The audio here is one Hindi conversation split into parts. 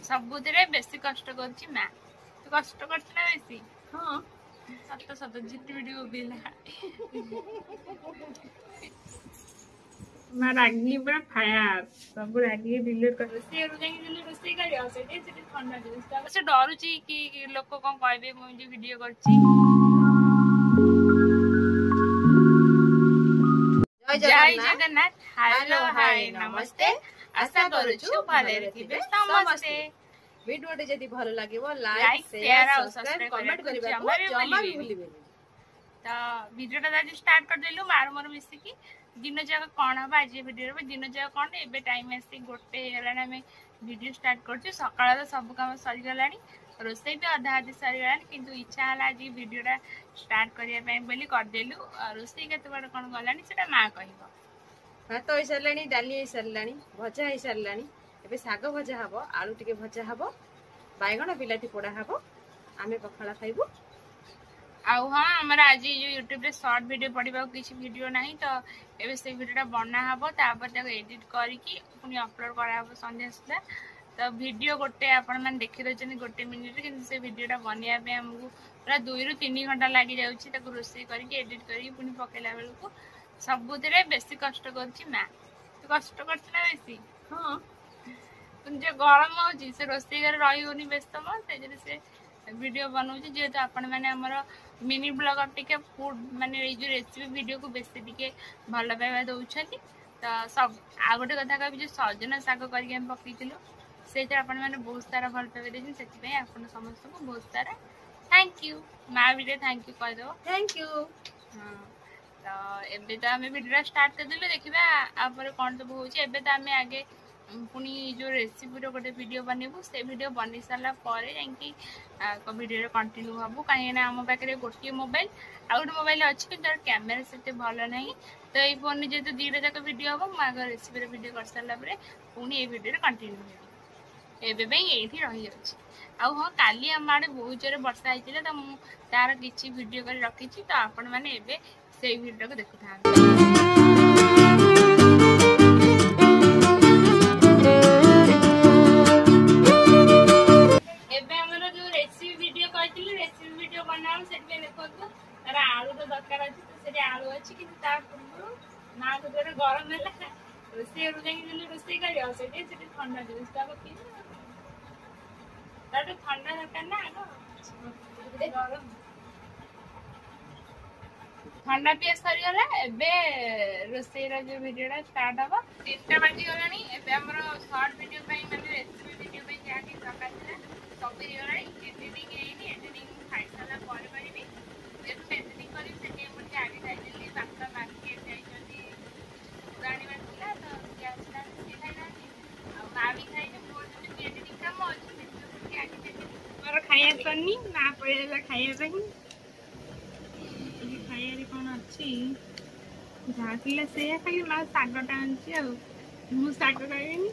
सबुथिरे बेसी कष्ट करछि माँ तू कष्ट करछि ना बेसी हां सत सत जित वीडियो बिला माँ रागली पूरा फायर सब रागली डिलीट कर से जाई दिले रोसे करियो से ठंडा दिस से डरुछि कि लोक कोन कहबे मु जे वीडियो करछि जय जगन्नाथ हेलो हाय नमस्ते आशा करूछु भले रहिबे समस्ते वीडियो जदी भलो लागिवो लाइक शेयर और सब्सक्राइब कमेंट करबा जमा भूलिबे तो वीडियो आज स्टार्ट कर देलु मार मोर मिसी की दिन जाक कोन हम आज वीडियो रे दिन जाक कोन एबे टाइम आसी गोटे हेलाना में वीडियो स्टार्ट करछु सकाळ सब काम सरी गलानी रोसई भी अधा आधी सरी गलानी किंतु इच्छा हला आज वीडियोटा स्टार्ट करिया पई बोली कर देलु रोसई केते बड कोन गलानी सेटा मां कहिबो भात होई सरलानी डाली होई सरलानी भजा होई सरलानी एबे साग भजा हबो आलू टिके भजा हबो बायगण बिलाती पोड़ा हबो आमे पखाला खाइबो आउ हाँ हमारा आज जो यूट्यूब रे शॉर्ट वीडियो पड़िबा किछि वीडियो नाही तो एबे से वीडियोटा बना हबो तापर ताको एडिट करिकि पुनी अपलोड करा हबो संध्या सुधा तो वीडियो गोटे आपण मन देखि रहछन गोटे मिनिट किंतु से वीडियोटा बनिया पे हमहु पूरा 2 रु 3 घंटा लागि जाउछि ताको रोसई करिकि एडिट करिकि पुनी पकेला बेलको सबुथिरे बेसी कष्ट करछि माँ तू कष्ट करछि ना बेसी हां तुम जे गरम होछि से रोसई घर रही होनी व्यस्त म से वीडियो बनाऊँ जेहेतु आपण मैंने आमर मिनी ब्लॉगर टिके फूड माने जो रेसिपी वीडियो को बेसी टिके भल पाइबा दउछथि तो सब आ गोटे कथा कहबी जो सजना साग करके हम पकईथिलु से आपण मैंने बहुत सारा भल पाइबा देछन सेति पई आपण समस्त को बहुत सारा थैंक यू माँ भी थैंक यू कह दो थैंक यू हां तो एबे तो हमें वीडियो स्टार्ट कर दिलु देखिबा आ पर कोन सब होछि एबे तो हमें आगे पुणी जो रेसिपी गोटे वीडियो बनइबू से वीडियो बन सारा पर वीडियो रे कंटिन्यू हबू कहीं ना आम पाखे गोटे मोबाइल आ गोटे मोबाइल अच्छी कि कैमेरा से भल ना तो ये फोन में जेहतु दुईटा जाक वीडियो हम आगे रेसिपी वीडियो कर सारा पुणी ये वीडियो रे कंटिन्यू हो एबे ये रही जाଉଛି आ हाँ काली आम आड़े बहुत जोर वर्षा होता तो मुझे तार किसी वीडियो कर रखी तो आपण मैंने एबे से वीडियो को देखु था बनाऊ से देखो तार आलू तो दरकार अच्छी तो से आलू अच्छी कि ना तो जोर गरम है रोसे रोसे कर ठंडा जुस पी ठंडा दरकार ना आग गरम ठंडा पी सरीगला एबे रोसे जो वीडियो स्टार्ट हम 3टा बाजी गलानी एबे हमर शॉर्ट वीडियो पई माने रेसिपी वीडियो पई जाके दरकार थिला सब गलानी एडिटिंग एनी एडिटिंग खाइ साला पर परिबी एबे एडिटिंग करी सेके मुझे आगे जाइली बापा मार्केट जाइछथि गाड़ी बांधिला तो क्या छला से खाइला आ मा भी खाइ मोर जो एडिटिंग काम अछि से आगे जाइली मोर खाइया करनी ना पड़ेला खाइया पई खाइया कौन अच्छी झाकिला से खाली माँ सागटा आनी आउ साग खाइबी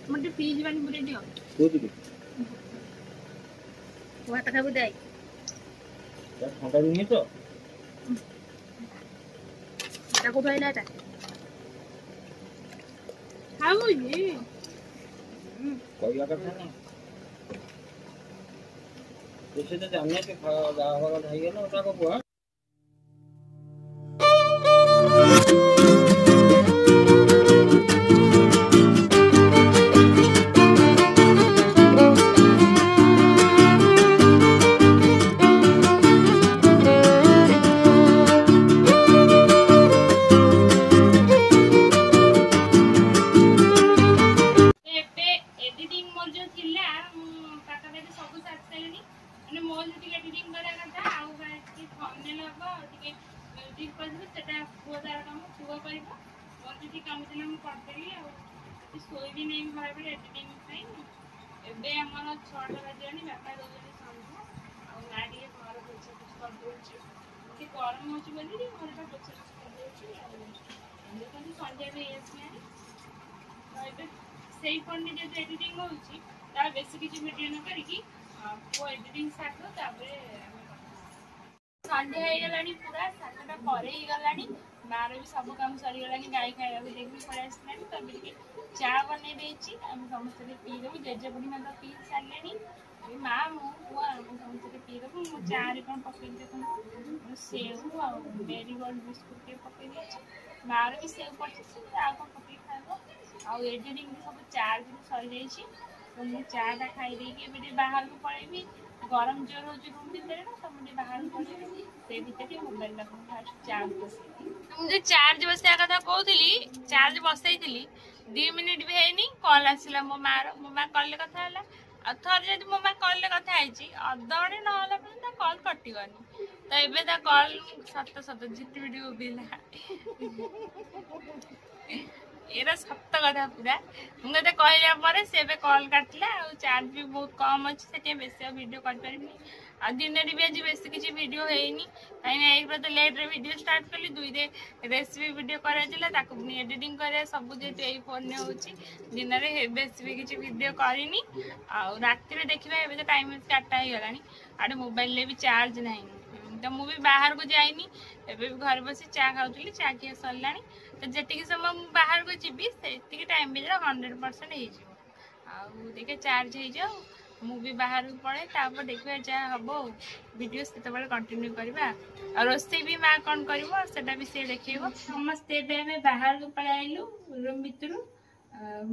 मोटे फ्रिज बानी पूरे दियो भात खाबू दे ठंडा नहीं तो ताको धइला ता खाऊ जी कोई आकर था जैसे तो जाने के खा वाला ढाई है ना उठा को बुआ सोई नहीं घर एडिटिंग एबे हमर 6टा बजे बापा दौरान संध्या आ गाड़ी घर पोछा पोछ कर दूची कि गरम होची बोली घरटा पोछा पोछ कर दूची देखो संध्या भी आसलानी तो एबे सेई फोन में जे एडिटिंग होची ता बेसी किछि वीडियो न करी कि वो एडिटिंग साथ ताबे ସନ୍ଧ୍ୟା ହେଇଗଲାଣି ପୁରା 7ଟା ପରେ ହେଇଗଲାଣି। ମାର ବି ସବୁ କାମ ସରିଗଲାଣି। ଗାଈ ଖାଇବାକୁ ଦେଇକି ପଳେଇ ଆସିଲାଣି। ତ ଏବେ ଟିକେ ଚା ବନେଇ ଦେଇଛି, ଆମେ ସମସ୍ତେ ଟିକେ ପିଇଦେବୁ। ଜେଜେ ବୁଢ଼ୀମା ତ ପିଇ ସାରିଲେଣି, ମା ମୁଁ ପୁଅ ଆମେ ସମସ୍ତେ ପିଇଦେବୁ। ମୁଁ ଚାରେ କ'ଣ ପକେଇ ଦେଖନ୍ତୁ ସେଉ ଆଉ ମେରିଗୋଲ୍ଡ ବିସ୍କୁଟ୍ ଟିକେ ପକେଇ ଦେଇଛି। ମାର ବି ସେଉ ପଡ଼ିଛି, ସେ ଆଉ କ'ଣ ପକେଇ ଖାଇବ। ଆଉ ଏଡ଼ିଟିଂ ବି ସବୁ ଚାର୍ଜ ବି ସରିଯାଇଛି। ତ ମୁଁ ଚାଟା ଖାଇ ଦେଇକି ଏବେ ଟିକେ ବାହାରକୁ ପଳେଇବି। ଗରମ ଜୋର ହେଉଛି ରୁମ୍ ଭିତରେ ନା, ତ ମୁଁ ଟିକେ ବାହାରକୁ ପଳେଇବି। ସେଇ ଭିତରେ ଟିକେ ମୋବାଇଲଟାକୁ ଫାଷ୍ଟ ଚାର୍ଜ ବସେଇବି। ମୁଁ ଯେ ଚାର୍ଜ ବସେଇବା କଥା କହୁଥିଲି, ଚାର୍ଜ ବସେଇଥିଲି 2 ମିନିଟ୍ ବି ହେଇନି, କଲ୍ ଆସିଲା ମୋ ମାର। ମୋ ମା କଲ୍ରେ କଥା ହେଲା। ଆଉ ଥରେ ଯଦି ମୋ ମା କଲ୍ରେ କଥା ହେଇଛି, ଅଧଘଣ୍ଟେ ନହେଲା ପର୍ଯ୍ୟନ୍ତ ତା କଲ୍ କଟିବନି। ତ ଏବେ ତା କଲ୍ ସତ ଝିଟି ପିଟି ଉଭିଲା। ଏରା ସତ କଥା ପୁରା। ମୁଁ ତତେ କହିଲା ପରେ ସେ ଏବେ କଲ୍ କାଟିଲା। ଆଉ ଚାର୍ଜ ବି ବହୁତ କମ୍ ଅଛି, ସେଥିପାଇଁ ବେଶୀ ଆଉ ଭିଡ଼ିଓ କରିପାରିବିନି। ଆଉ ଦିନରେ ବି ଆଜି ବେଶୀ କିଛି ଭିଡ଼ିଓ ହେଇନି, କାହିଁକିନା ଏଇଗୁଡ଼ା ତ ଲେଟ୍ରେ ଭିଡ଼ିଓ ଷ୍ଟାର୍ଟ କଲି। 2ରେ ରେସିପି ଭିଡ଼ିଓ କରାଯାଇଥିଲା, ତାକୁ ପୁଣି ଏଡ଼ିଟିଂ କରିବା ସବୁ ଯେହେତୁ ଏଇ ଫୋନ୍ରେ ହେଉଛି। ଦିନରେ ବେଶୀ ବି କିଛି ଭିଡ଼ିଓ କରିନି। ଆଉ ରାତିରେ ଦେଖିବା, ଏବେ ତ ଟାଇମ୍ 4ଟା ହେଇଗଲାଣି। ଆଡ଼େ ମୋବାଇଲରେ ବି ଚାର୍ଜ ନାହିଁ। ତ ମୁଁ ବି ବାହାରକୁ ଯାଇନି, ଏବେ ବି ଘରେ ବସି ଚା ଖାଉଥିଲି। ଚା ଖିଆ ସରିଲାଣି। ତ ଯେତିକି ସମୟ ମୁଁ ବାହାରକୁ ଯିବି ସେତିକି ଟାଇମ୍ ଭିତରେ 100% ହେଇଯିବ। ଆଉ ଦେଖିଆ ଚାର୍ଜ ହେଇଯାଉ, ମୁଁ ବି ବାହାରକୁ ପଳାଏ, ତାପରେ ଦେଖିବା ଯାହା ହେବ ଆଉ। ଭିଡ଼ିଓ ସେତେବେଳେ କଣ୍ଟିନ୍ୟୁ କରିବା। ଆଉ ରୋଷେଇ ବି ମା କ'ଣ କରିବ ସେଟା ବି ସିଏ ଦେଖେଇବ। ସମସ୍ତେ ଏବେ ଆମେ ବାହାରକୁ ପଳାଇ ଆଇଲୁ ରୁମ୍ ଭିତରୁ।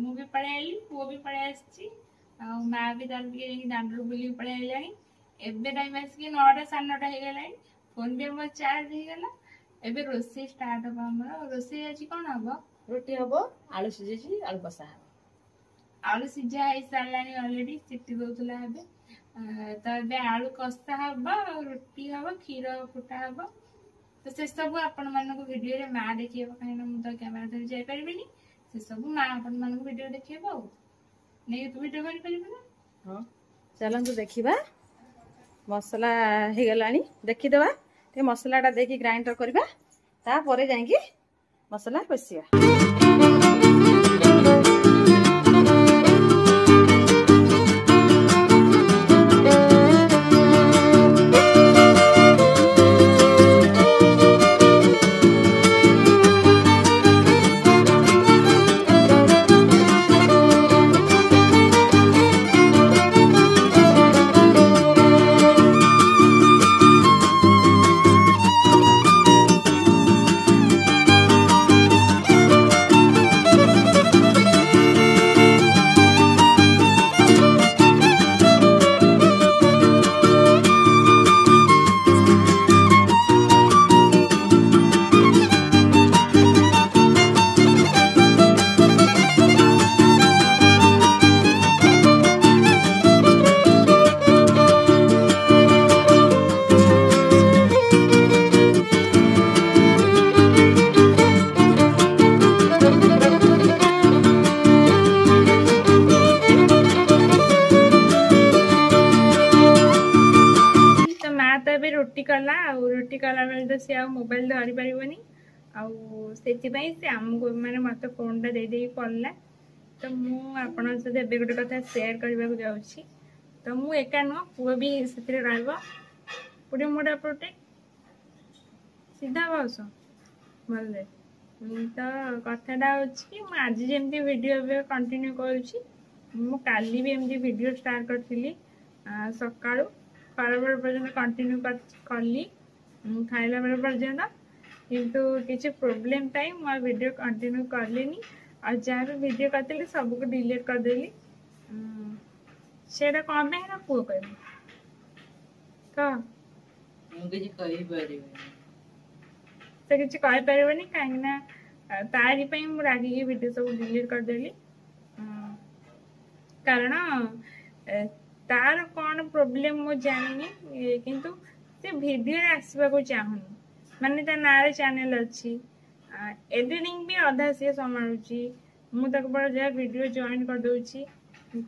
ମୁଁ ବି ପଳାଇ ଆଇଲି, ପୁଅ ବି ପଳାଇ ଆସିଛି। ଆଉ ମା ବି ତାର ଟିକେ ଯାଇକି ଦାଣ୍ଡରୁ ବୁଲିକି ପଳାଇ ଆଇଲାଣି। ଏବେ ଟାଇମ୍ ଆସିକି 9ଟା 9:30 ହେଇଗଲାଣି। ଫୋନ୍ ବି ଆମର ଚାର୍ଜ ହେଇଗଲା। ଏବେ ରୋଷେଇ ଷ୍ଟାର୍ଟ ହେବ ଆମର। ରୋଷେଇ ଆଜି କ'ଣ ହେବ? ରୁଟି ହବ, ଆଳୁ ସିଝେଇଛି, ଆଳୁ କଷା ହବ। ଆଳୁ ସିଝା ହେଇସାରିଲାଣି ଅଲରେଡ଼ି, ସିଟି ଦେଉଥିଲା ଏବେ। ତ ଏବେ ଆଳୁ କଷା ହବ, ରୁଟି ହବ, କ୍ଷୀର ଫୁଟା ହବ। ତ ସେସବୁ ଆପଣମାନଙ୍କୁ ଭିଡ଼ିଓରେ ମା ଦେଖେଇବ, କାହିଁକିନା ମୁଁ ତ କ୍ୟାମେରା ଧରି ଯାଇପାରିବିନି। ସେସବୁ ମା ଆପଣମାନଙ୍କୁ ଭିଡ଼ିଓ ଦେଖେଇବ। ଆଉ ନେଇକି ତୁ ଭିଡ଼ିଓ କରିପାରିବୁ ନା? ହଁ ଚାଲନ୍ତୁ ଦେଖିବା। ମସଲା ହେଇଗଲାଣି, ଦେଖିଦେବା। ଟିକେ ମସଲାଟା ଦେଇକି ଗ୍ରାଇଣ୍ଡର କରିବା, ତାପରେ ଯାଇକି ମସଲା କଷିବା। ରୁଟି କଲା, ଆଉ ରୁଟି କଲା ବେଳେ ତ ସିଏ ଆଉ ମୋବାଇଲ ଧରି ପାରିବନି। ଆଉ ସେଥିପାଇଁ ସେ ଆମକୁ ମାନେ ମୋତେ ଫୋନ୍ଟା ଦେଇଦେଇକି ପଡ଼ିଲା। ତ ମୁଁ ଆପଣଙ୍କ ସହିତ ଏବେ ଗୋଟେ କଥା ସେୟାର କରିବାକୁ ଯାଉଛି। ତ ମୁଁ ଏକା ନୁହଁ, ପୁଅ ବି ସେଥିରେ ରହିବ। ପୁଣି ମୋଟା ପଟେ ସିଧା ବସ ଭଲରେ। ତ କଥାଟା ହେଉଛି କି ମୁଁ ଆଜି ଯେମିତି ଭିଡ଼ିଓ ଏବେ କଣ୍ଟିନ୍ୟୁ କରୁଛି, ମୁଁ କାଲି ବି ଏମିତି ଭିଡ଼ିଓ ଷ୍ଟାର୍ଟ କରିଥିଲି ସକାଳୁ ଖରାବେଳ ପର୍ଯ୍ୟନ୍ତ କଣ୍ଟିନ୍ୟୁ କଲି, ଖାଇଲା ବେଳ ପର୍ଯ୍ୟନ୍ତ। କିନ୍ତୁ କିଛି ପ୍ରୋବ୍ଲେମ୍ ପାଇଁ ମୁଁ ଆଉ ଭିଡ଼ିଓ କଣ୍ଟିନ୍ୟୁ କଲିନି। ଆଉ ଯାହା ବି ଭିଡ଼ିଓ କରିଥିଲି ସବୁକୁ ଡିଲିଟ୍ କରିଦେଲି। ସେଇଟା କ'ଣ ପାଇଁ ନା ପୁଅ କହିବ ତ ମୁଁ କିଛି କହିପାରିବିନି। ସେ କିଛି କହିପାରିବନି, କାହିଁକିନା ତାରି ପାଇଁ ମୁଁ ରାଗିକି ଭିଡ଼ିଓ ସବୁ ଡିଲିଟ୍ କରିଦେଲି। କାରଣ ତାର କ'ଣ ପ୍ରୋବ୍ଲେମ୍ ମୁଁ ଜାଣିନି, କିନ୍ତୁ ସେ ଭିଡ଼ିଓରେ ଆସିବାକୁ ଚାହୁଁନି। ମାନେ ତା ନାଁରେ ଚ୍ୟାନେଲ୍ ଅଛି, ଏଡ଼ିଟିଂ ବି ଅଧା ସିଏ ସମ୍ଭାଳୁଛି। ମୁଁ ତାକୁ ବଡ଼ ଯାହା ଭିଡ଼ିଓ ଜଏନ୍ କରିଦେଉଛି,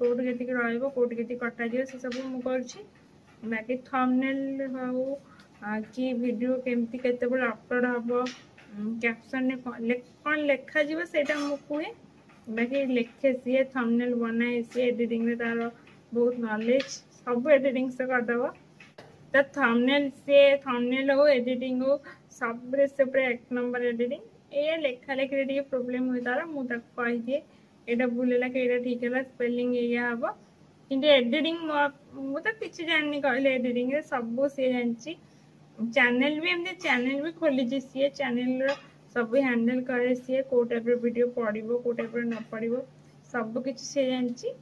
କେଉଁଠି କେତିକି ରହିବ, କେଉଁଠି କେତିକି କଟାଯିବ, ସେସବୁ ମୁଁ କରୁଛି। ବାକି ଥମ୍ବନେଲ୍ ହଉ କି ଭିଡ଼ିଓ କେମିତି କେତେବେଳେ ଅପଲୋଡ଼ ହେବ, କ୍ୟାପସନ୍ରେ କ'ଣ ଲେଖାଯିବ ସେଇଟା ମୁଁ କୁହେ। ବାକି ଲେଖେ ସିଏ, ଥମ୍ବନେଲ୍ ବନାଏ ସିଏ, ଏଡ଼ିଟିଂରେ ତାର ବହୁତ ନଲେଜ, ସବୁ ଏଡ଼ିଟିଂ ସେ କରିଦେବ। ତ ତା थंबनेल हो एडिटिंग हो सब से पूरा 1 नंबर एडिटिंग ए लेखा लेखी टिके प्रॉब्लम हुए तार मु ताको कहि दिए एटा भूल हैला कि एटा ठीक हैला स्पेलिंग एया हबो किंतु एडिटिंग मु तो किछि जाननी कहले एडिटिंग रे सब से जानची चैनल भी एमते चैनल भी खोली छि सी चैनल रो सब हैंडल करे सी को टाइप रो वीडियो पड़िबो को टाइप रो न पड़िबो सब किछि से जानची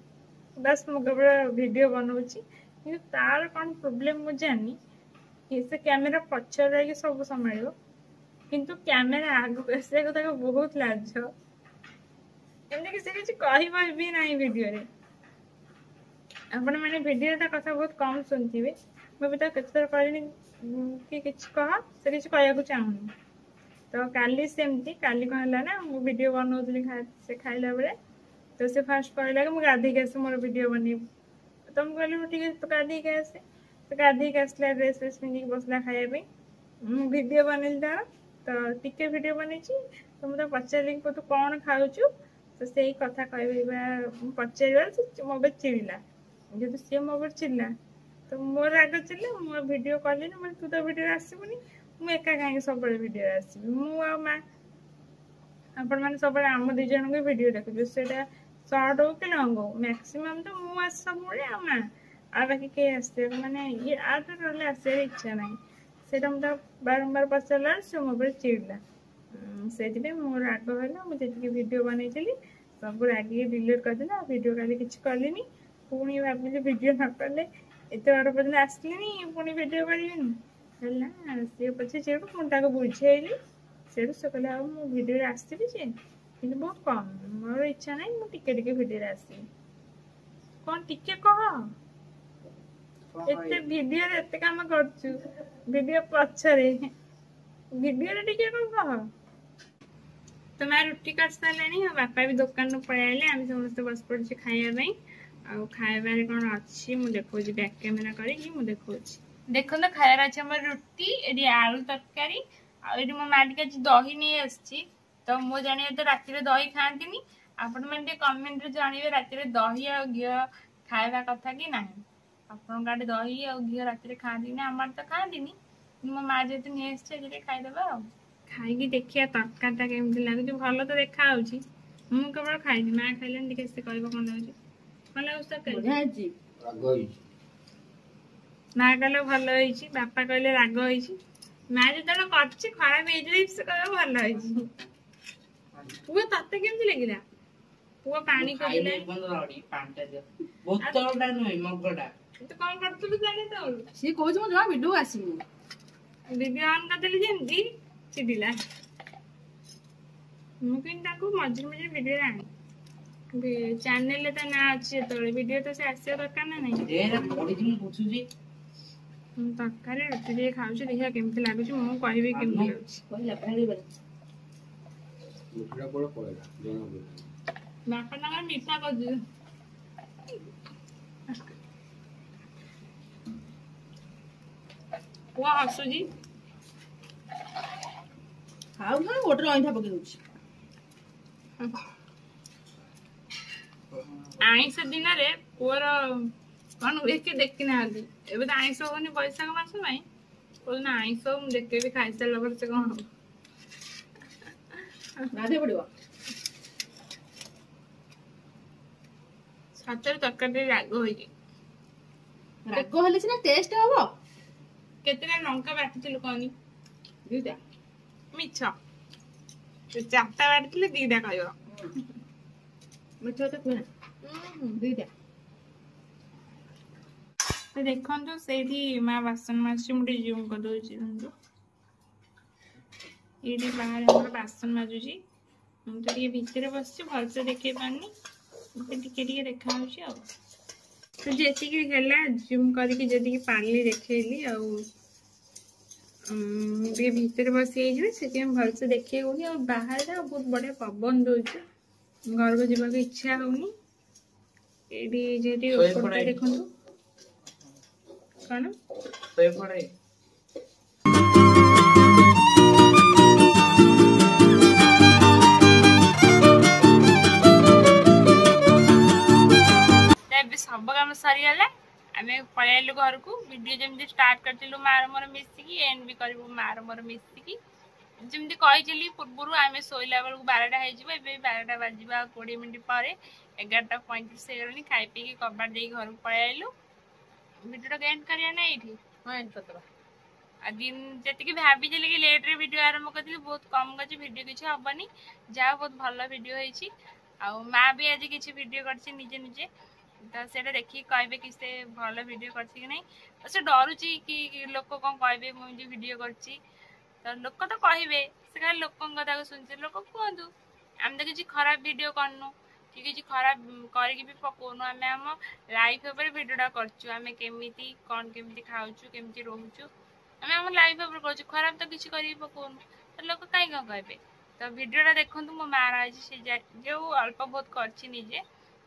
बस मु केवल वीडियो बनाउची कि तार कौन प्रॉब्लम मु जानी कि से कैमरा पछर रही सब संभाळिबो किंतु कैमरा आगु से को ताको बहुत लाज एमने कि से किछि कहिबो भी नाही वीडियो रे आपण माने वीडियो ता कथा बहुत कम सुनथिबे मैं भी तो केतर कहलिनी कि किछि कह से किछि कहया को चाहूनी तो काली सेमती काली कहला ना मु वीडियो बनाउतली से खाइला बेले तो से फास्ट कहला कि मु गाधी के मोर वीडियो बनी तुम कहली ठीक है तो गाधी के आसे तो गाधी के आसला ड्रेस वेस पिंधि बसला खाया पे वीडियो बनल तार तो टिके वीडियो बनेची तो मु तो पचारली तू कौन खाउछु तो सेही कथा कहबा पचारबा से मोबे चिड़िला जब से मोबे चिल्ला तो मोर राग चिल्ला मो वीडियो कहली ना तू तो वीडियो आसीबुनी मु एका काहे सब वीडियो आसीबी मु आ मा आपण माने सब आम दि जन के वीडियो देखु सेटा शॉर्ट हो कि लॉन्ग हो मैक्सिमम तो मु आस सब मोरे आ मा आ बाकी के आसे माने ये आ तो रहले आसे इच्छा नाही सेटा हम तो बारंबार पचारला से मोबाइल चिड़ला सेति पे मोर राग होला मु जेति वीडियो बनैचली सब रागी डिलीट कर देला वीडियो काली किछ करलिनी पुणी भाबिली वीडियो न करले एते बार पदले आसलिनी पुणी वीडियो करबिनी हला से पछे जेडू मु ताको बुझेइली सेडू से कहला मु वीडियो रे आसीबी जे किंतु बहुत कम मोर इच्छा नहीं मु टिके टिके वीडियो रे आसी कोन टिके कह एते वीडियो रे एते काम करछु वीडियो पछरे वीडियो रे टिके कह तो मैं रुटी काट सारलेनी बापा भी दुकान पळाइले आम समस्त बस पड़े खाइबा आ खाइबार कौन अच्छी मु देखो बैक कैमेरा करी मु देखो देखो तो खाइबार अच्छे हमर रुटी एडी आलू तरकारी आ एडी मो माटी के दही नहीं आछि तो मो जानिए तो राति रे दही खांतीनी आपण माने कमेंट रे जानिबे राति रे दही आ घी खाइबा कथा कि नाही आपण गाडी दही आ घी राति रे खांतीनी हमर तो खांतीनी मो मा जेते नहीं आछि जे खाइ देबा आ खाई देखिया तरकारीटा केमती लागुଛି ଭଲ ତ ଦେଖା ହେଉଛି ମୁଁ କେବଳ ଖାଇନି ମା ଖାଇଲେନି ଟିକେ ସେ କହିବ କଣ ଲାଗୁଛି ଭଲ ଲାଗୁଛି ତରକାରୀ ବଢିଆ ହେଇଛି ରାଗ ହେଇଛି ମା କହିଲେ ଭଲ ହେଇଛି ବାପା କହିଲେ ରାଗ ହେଇଛି ମା ଯେତେବେଳେ କରିଛି ଖରାପ ହେଇଯିବ ସେ କହିବ ଭଲ ହେଇଛି ପୁଅ ତତେ କେମତି ଲାଗିଲା ପୁଅ ପାଣି କହିଲେ ବୋତଲଟା ନୁହେଁ ମଗଟା ତୁ କଣ କରୁଥିଲୁ ଜାଣି ତ ସିଏ କହୁଛି ମୁଁ ଜମା ଭିଡିଓ ଆସିବି ଭିଡିଓ ଅନ୍ କରିଦେଲି ଯେମିତି चिड़िला मुझे मझे मझे वीडियो आनी चैनल ना अच्छे तो वीडियो तो से आसा दरकार ना नहीं तरकारी रुटी खाऊ देखिए केमती लगुच मुझे कहबी केमती बापा ना मीठा कर हसुजी खाऊ ना गोटे अइठा पके दउछि आइस दिन रे पुअर कौन हुए कि देखी ना एबे तो आइस होनी बैसाख मास में कोन आइस हम देखे भी खाइ साल पर से कौन गाधे पड़िबो सतर तरकारी राग होई राग होले सिना टेस्ट हबो केतना लंका बाटिथिलु कोनी दुटा मिछ तो चारटा बाटिथिले दीटा कहयो मिछ तो कोना दीटा तो देखंतु सेठी मा बासन माछि मुटे जूम कर दोछि दंतु एडी बाहर हमर बासन माजुजी हम तो ये भीतर बसछि भल से देखे पानी टिके टिके देखा होछि आ तो जेती कि हेला जूम करके जेती कि पाली देखेली आ ये भीतर बस से भल से देखे होनी और बाहर बहुत बढ़िया पवन दौर घर को जावाक इच्छा होनी ये देखो कौन सब काम सरीगला आमे पळाइलु घर को वीडियो जमती स्टार्ट करथिलु मार मोर मिसिकी एंड भी करबो मार मोर मिसिकी जमती कहिथिली पूर्वरु आमे सोइला बेल 12टा हे जिवो एबे 12टा बाजिबा 20 मिनिट पारे 11:35 हेगलानी खाइ पी के कबाड़ दे घर को पळाइलु वीडियो एंड करिया ना एठी हां एंड करदबा आ दिन जति कि भाबी जले कि लेट रे वीडियो आरंभ करथिली बहुत कम गछि वीडियो किछ हबनी जा बहुत भलो वीडियो हेछि आ मां भी आज किछ वीडियो करछि निजे निजे तो सेटा देखि कहबे कि से भलो वीडियो करछि कि नै से डरुछि कि लोक कोन कहबे मु जे वीडियो करछि तो लोक तो कहबे से का लोकन कथा को सुनछि लोक कोंदु हम तो किछ खराब वीडियो करनु कि किछ खराब करि कि भी पकोनु हमें हम लाइफ ऊपर वीडियोटा करछु हमें केमिति कोन केमिति खाउछु केमिति रहउछु हमें हम लाइफ ऊपर करछु खराब तो किछ करि पकोनु तो लोक काई का कहबे तो वीडियोटा देखंतु मो मार आज से जो अल्प बहुत करछि निजे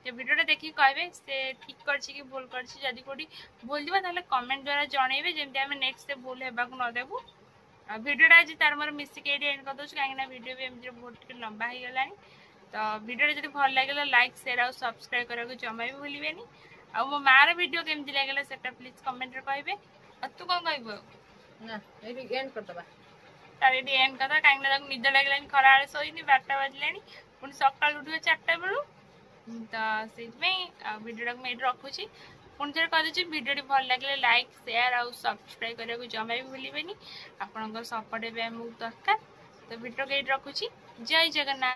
जे वीडियोटा देखि कहबे से ठीक करछि कि भूल करछि जदी कोडी भूल दिबा ताले कमेंट द्वारा जणैबे जेमति हम नेक्स्ट से भूल हेबा को न देबु आ वीडियोटा आज तार मोर मिस के एंड कर दोछ काहे ना वीडियो भी एमजे बहुत लंबा हे गेलानी तो वीडियोटा जदी भल लागला लाइक शेयर और सब्सक्राइब करा को जमा भी भूलिबेनी आ मो मार वीडियो केमति लागला सेटा प्लीज कमेंट रे कहबे आ तू कोन कहबो ना एबी एंड करदबा तार एडी एंड कथा काहे ना निद लागलानी खराळे सोइनी 12टा बजलानी पुनी सकाळ उठियो 4टा बेलु तो से वीडियो मैं रखुची पुणी थे कह वीडियो भल लगे लाइक शेयर और सब्सक्राइब करने को जमा भी भूलिए आपंकर सपोर्ट भी आमको दरकार तो वीडियो के रखुची जय जगन्नाथ।